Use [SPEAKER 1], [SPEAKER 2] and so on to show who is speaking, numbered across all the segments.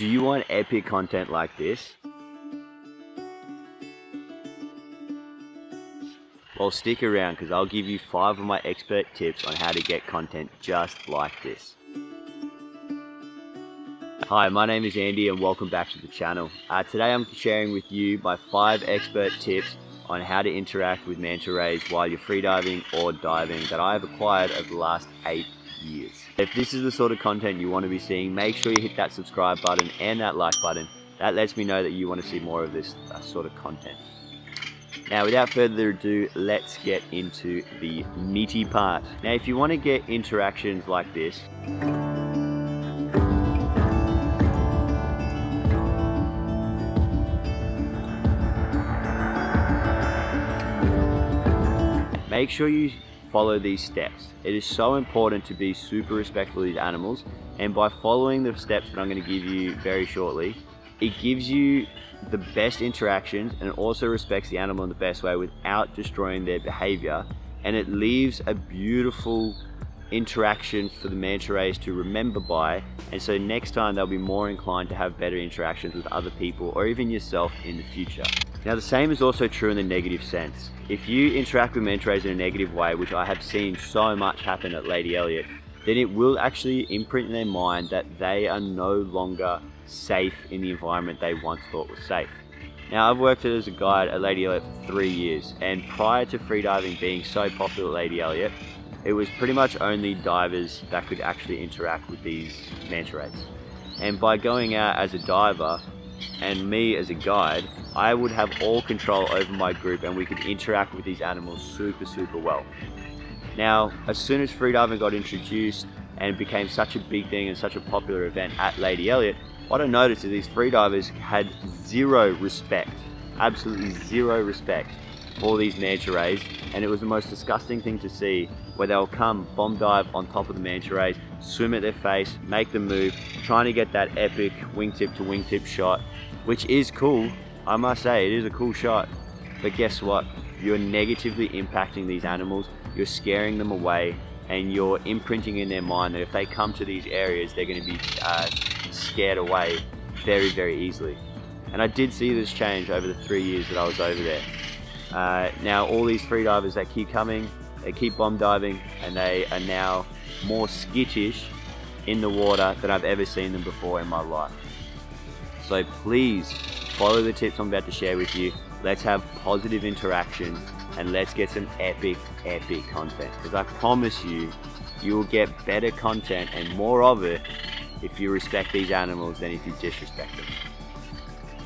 [SPEAKER 1] Do you want epic content like this? Well, stick around because I'll give you 5 of my expert tips on how to get content just like this. Hi, my name is Andy and welcome back to the channel. Today I'm sharing with you my 5 expert tips on how to interact with manta rays while you're freediving or diving that I have acquired over the last 8 years. If this is the sort of content you want to be seeing, make sure you hit that subscribe button and that like button. That lets me know that you want to see more of this sort of content. Now, without further ado, let's get into the meaty part. Now, if you want to get interactions like this, make sure you follow these steps. It is so important to be super respectful of these animals, and by following the steps that I'm going to give you very shortly, it gives you the best interactions and it also respects the animal in the best way without destroying their behavior, and it leaves a beautiful interaction for the manta rays to remember by, and so next time they'll be more inclined to have better interactions with other people or even yourself in the future. Now, the same is also true in the negative sense. If you interact with manta rays in a negative way, which I have seen so much happen at Lady Elliot, then it will actually imprint in their mind that they are no longer safe in the environment they once thought was safe. Now, I've worked as a guide at Lady Elliot for 3 years, and prior to freediving being so popular at Lady Elliot, it was pretty much only divers that could actually interact with these manta rays. And by going out as a diver and me as a guide, I would have all control over my group and we could interact with these animals super well. Now, as soon as freediving got introduced and became such a big thing and such a popular event at Lady Elliot, what I noticed is these freedivers had zero respect, absolutely zero respect for these manta rays, and it was the most disgusting thing to see, where they'll come bomb dive on top of the manta rays, swim at their face, make them move, trying to get that epic wingtip to wingtip shot, which is cool. I must say, it is a cool shot, but guess what? You're negatively impacting these animals, you're scaring them away, and you're imprinting in their mind that if they come to these areas, they're going to be scared away very easily. And I did see this change over the 3 years that I was over there. Now, all these freedivers that keep coming, they keep bomb diving, and they are now more skittish in the water than I've ever seen them before in my life. So please follow the tips I'm about to share with you. Let's have positive interactions and let's get some epic content, because I promise you, you will get better content and more of it if you respect these animals than if you disrespect them.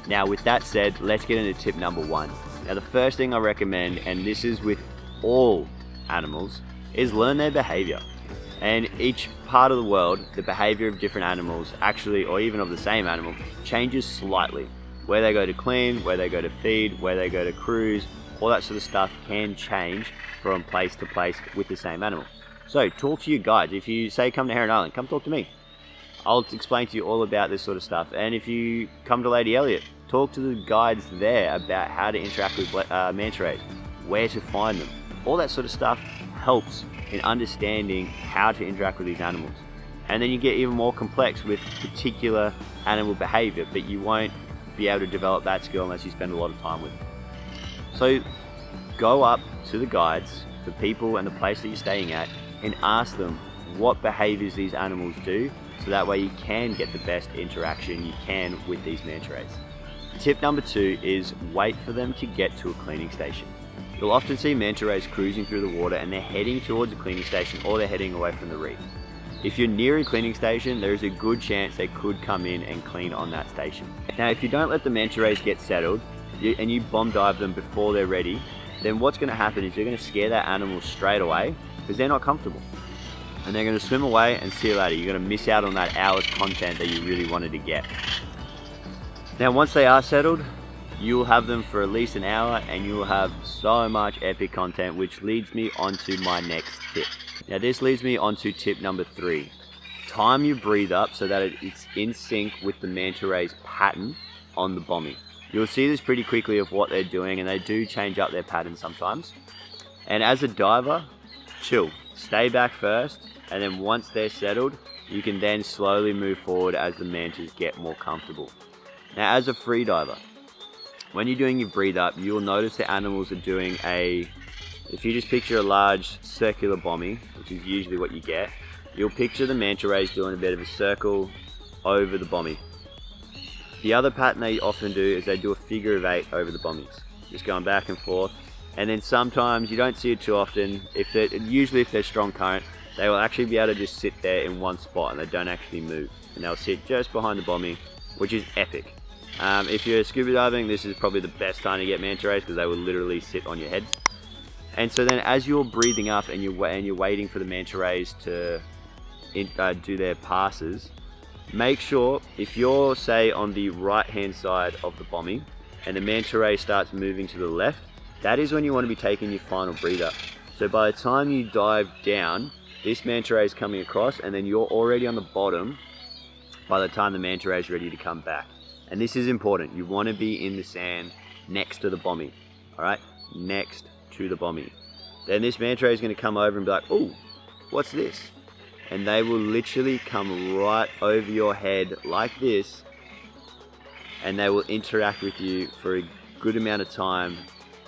[SPEAKER 1] Now, with that said, let's get into tip number 1. Now, the first thing I recommend, and this is with all animals, is learn their behavior. And each part of the world, the behavior of different animals actually, or even of the same animal, changes slightly. Where they go to clean, where they go to feed, where they go to cruise, all that sort of stuff can change from place to place with the same animal. So talk to your guides. If you say come to Heron Island, come talk to me. I'll explain to you all about this sort of stuff. And if you come to Lady Elliot, talk to the guides there about how to interact with manta rays, where to find them. All that sort of stuff helps in understanding how to interact with these animals. And then you get even more complex with particular animal behavior, but you won't be able to develop that skill unless you spend a lot of time with them. So go up to the guides, the people and the place that you're staying at, and ask them what behaviors these animals do, so that way you can get the best interaction you can with these manta rays. Tip number 2 is wait for them to get to a cleaning station. You'll often see manta rays cruising through the water and they're heading towards a cleaning station or they're heading away from the reef. If you're near a cleaning station, there is a good chance they could come in and clean on that station. Now, if you don't let the manta rays get settled and you bomb dive them before they're ready, then what's going to happen is you're going to scare that animal straight away because they're not comfortable. And they're going to swim away and see you later. You're going to miss out on that hour's content that you really wanted to get. Now, once they are settled, you'll have them for at least an hour and you'll have so much epic content, which leads me on to my next tip. Now, this leads me on to tip number 3. Time your breathe up so that it's in sync with the manta ray's pattern on the bombing. You'll see this pretty quickly of what they're doing, and they do change up their pattern sometimes. And as a diver, chill. Stay back first, and then once they're settled, You can then slowly move forward as the mantas get more comfortable. Now, as a free diver, when you're doing your breathe up, you'll notice the animals are doing if you just picture a large circular bommy, which is usually what you get, you'll picture the manta rays doing a bit of a circle over the bommy. The other pattern they often do is they do a figure of 8 over the bommies, just going back and forth. And then sometimes, you don't see it too often, usually if there's strong current, they will actually be able to just sit there in one spot and they don't actually move. And they'll sit just behind the bommy, which is epic. If you're scuba diving, this is probably the best time to get manta rays because they will literally sit on your head. And so then as you're breathing up and you're waiting for the manta rays to do their passes, make sure if you're, say, on the right hand side of the bommy and the manta ray starts moving to the left, that is when you want to be taking your final breathe up. So by the time you dive down, this manta ray is coming across and then you're already on the bottom by the time the manta ray is ready to come back. And this is important. You want to be in the sand next to the bommy. Alright? Next to the bommy. Then this manta ray is going to come over and be like, oh, what's this? And they will literally come right over your head like this, and they will interact with you for a good amount of time,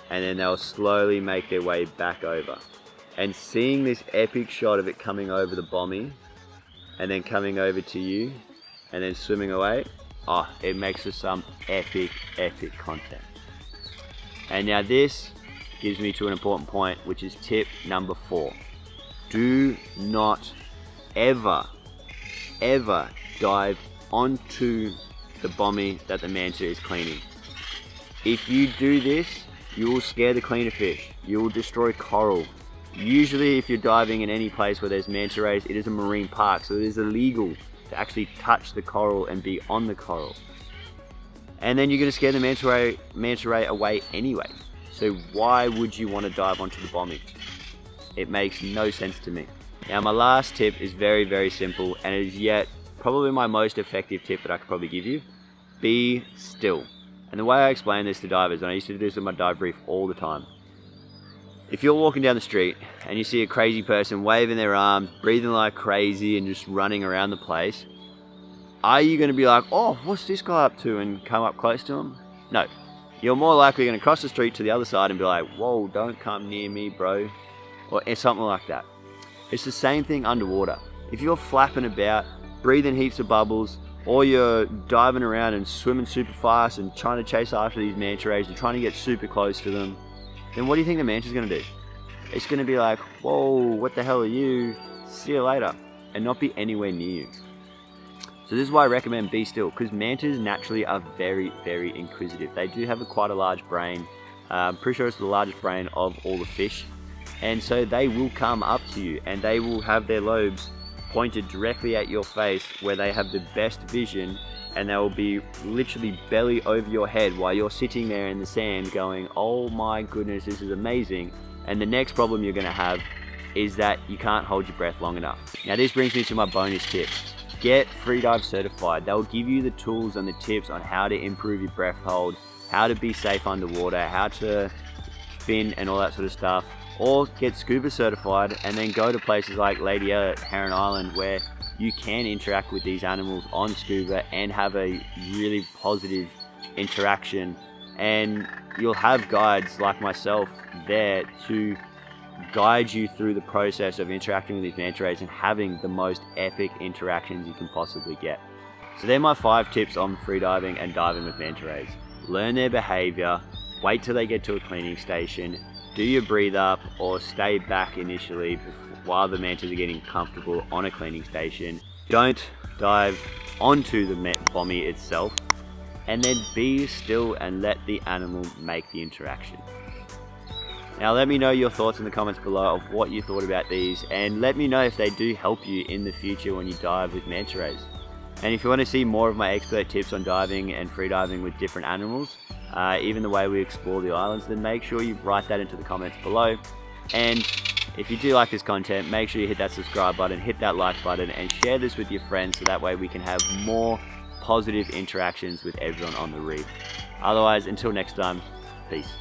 [SPEAKER 1] and then they'll slowly make their way back over. And seeing this epic shot of it coming over the bommy and then coming over to you and then swimming away, oh, it makes for some epic content. And now this gives me to an important point, which is tip number 4. Do not ever dive onto the bommy that the manta is cleaning. If you do this, you will scare the cleaner fish. You will destroy coral. Usually if you're diving in any place where there's manta rays, it is a marine park, so it is illegal to actually touch the coral and be on the coral. And then you're going to scare the manta ray away anyway. So why would you want to dive onto the bommy? It makes no sense to me. Now my last tip is very simple, and it is yet probably my most effective tip that I could probably give you. Be still. And the way I explain this to divers, and I used to do this with my dive brief all the time. If you're walking down the street and you see a crazy person waving their arms, breathing like crazy and just running around the place, are you going to be like, oh, what's this guy up to, and come up close to him? No. You're more likely going to cross the street to the other side and be like, whoa, don't come near me, bro. Or something like that. It's the same thing underwater. If you're flapping about, breathing heaps of bubbles, or you're diving around and swimming super fast and trying to chase after these manta rays and trying to get super close to them, then what do you think the manta's going to do? It's going to be like, whoa, what the hell are you? See you later. And not be anywhere near you. So this is why I recommend be still, because mantas naturally are very inquisitive. They do have quite a large brain. I'm pretty sure it's the largest brain of all the fish. And so they will come up to you and they will have their lobes pointed directly at your face where they have the best vision, and they will be literally belly over your head while you're sitting there in the sand going, oh my goodness, this is amazing. And the next problem you're going to have is that you can't hold your breath long enough. Now this brings me to my bonus tip. Get freedive certified. They'll give you the tools and the tips on how to improve your breath hold, how to be safe underwater, how to fin and all that sort of stuff. Or get scuba certified and then go to places like Lady Ella, Heron Island, where you can interact with these animals on scuba and have a really positive interaction. And you'll have guides like myself there to guide you through the process of interacting with these manta rays and having the most epic interactions you can possibly get. So they're my 5 tips on freediving and diving with manta rays. Learn their behavior, wait till they get to a cleaning station, do your breathe up or stay back initially while the mantas are getting comfortable on a cleaning station. Don't dive onto the bommy itself, and then be still and let the animal make the interaction. Now let me know your thoughts in the comments below of what you thought about these, and let me know if they do help you in the future when you dive with manta rays. And if you want to see more of my expert tips on diving and freediving with different animals, even the way we explore the islands, then make sure you write that into the comments below. And if you do like this content, make sure you hit that subscribe button, hit that like button, and share this with your friends so that way we can have more positive interactions with everyone on the reef. Otherwise, until next time, peace.